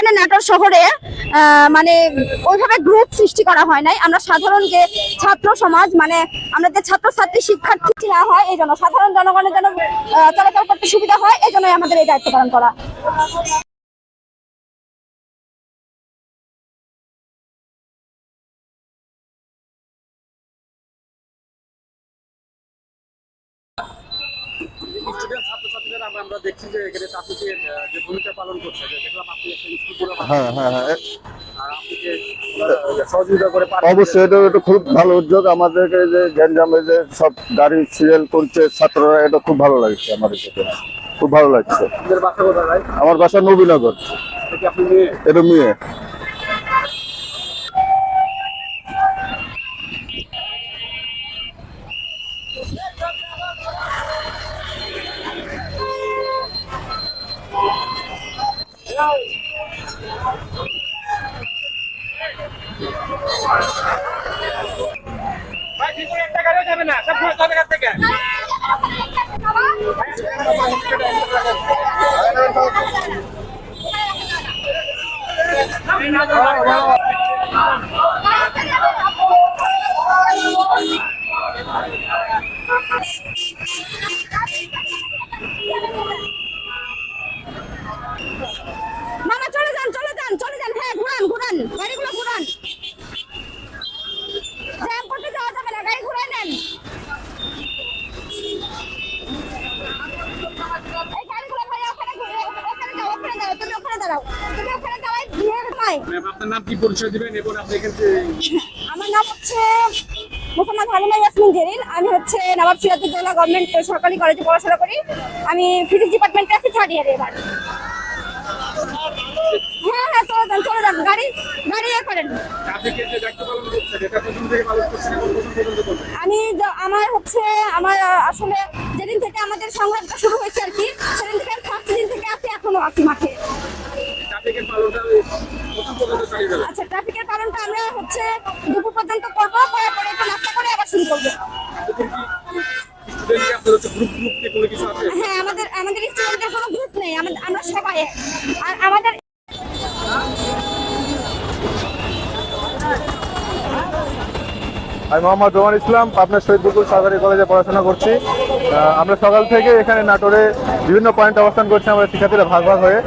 এখানে নাটোর শহরে মানে ওইভাবে গ্রুপ সৃষ্টি করা হয় নাই। আমরা সাধারণ যে ছাত্র সমাজ মানে আমাদের ছাত্রছাত্রী শিক্ষার্থী না হয় এই জন্য সাধারণ জনগণের জন্য চলাচল করতে সুবিধা হয়, এই জন্যই আমাদের এই দায়িত্ব পালন করা। আমরা দেখছি যে এখানে চাকরিতে যে ভূমিকা পালন করছে, দেখলাম আপনি একটা স্কুল করে হ্যাঁ হ্যাঁ হ্যাঁ আর আপনাকে সহযোগিতা করে অবশ্যই এটা একটা খুব ভালো উদ্যোগ। আমাদেরকে যে গ্যাঞ্জামে যে সব গাড়ি সিরিয়াল করছে ছাত্ররা, এটা খুব ভালো লাগছে আমাদের সাথে, খুব ভালো লাগছে। আপনাদের বাসা কোথায় ভাই? আমার বাসা নবীনগর। এটা কি আপনি মেয়ে? এটা মেয়ে। ভাই ঠিক করে একটা গাড়িও যাবে না, সব যাবে এখান থেকে। মামা চলে যান চলে যান চলে যান, হ্যাঁ ঘুরান ঘুরান গাড়িগুলো ঘুরান, জ্যাম করতে যাওয়া যাবে না, গাড়ি ঘুরাই নেন। এই গাড়িগুলো ভাইয়া ওখানে ঘুরে ওখানে যাও, ওখানে দাঁড়াও, তুমি ওখানে দাঁড়াও, তুমি ওখানে দাঁড়াই দিয়ে নয়। ম্যাম আপনার নাম কি, পরিচয় দিবেন এবং আপনি এখান থেকে? আমার নাম হচ্ছে মোহাম্মদ হালিমা ইয়াসমিন জেরিন। আমি হচ্ছে নবাব সিরাজউদ্দৌলা গভর্নমেন্ট সরকারি কলেজে পড়াশোনা করি। আমি ফিজিক্স ডিপার্টমেন্টে আছি, 3rd ইয়ারে এবার। হ্যাঁ হ্যাঁ চলে যান গাড়ি গাড়ি ইয়ে করেন। আপনি যে দায়িত্ব পালন করছেন এটা প্রথম থেকে পালন করছেন এবং প্রথম পর্যন্ত করবেন? আমার আসলে যেদিন থেকে আমাদের সংগ্রামটা শুরু হয়েছে আর কি, সেদিন থেকে আমি ফার্স্ট দিন থেকে আছি, এখনো আছি মাঠে। ট্রাফিকের পালনটা প্রথম পর্যন্ত চালিয়ে যাবেন? আচ্ছা, ট্রাফিকের পালনটা আমরা হচ্ছে দুপুর পর্যন্ত করবো, করার পরে একটু নাস্তা করে আবার শুরু করবো। স্টুডেন্ট আপনাদের হচ্ছে গ্রুপ কি কোনো কিছু আছে? হ্যাঁ, আমাদের স্টুডেন্টদের কোনো গ্রুপ নেই, আমরা সবাই এক। আর আমাদের আমি মোহাম্মদ রোমান ইসলাম, পাবনা শহীদ বুকুল সরকারি কলেজে পড়াশোনা করছি। আমরা সকাল থেকে এখানে নাটোরে বিভিন্ন পয়েন্টে অবস্থান করছি আমরা শিক্ষার্থীরা ভাগ ভাগ হয়ে।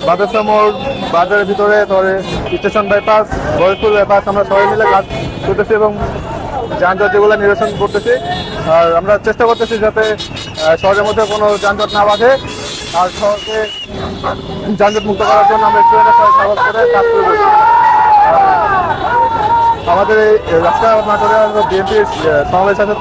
বাদেশ্বর মোড়, বাজারের ভিতরে, তারপরে স্টেশন বাইপাস, বয়সপুর বাইপাস, আমরা সবাই মিলে কাজ করতেছি এবং যানজট যেগুলো নিরসন করতেছি। আর আমরা চেষ্টা করতেছি যাতে শহরের মধ্যে কোনো যানজট না বাঁধে, আর শহরকে যানজট মুক্ত করার জন্য আমরা স্টুডেন্টের সাথে সাহস করে কাজ শুরু করছি। আমাদের এই রাস্তা নাটোরে বিএনপির সমাবেশ আছে।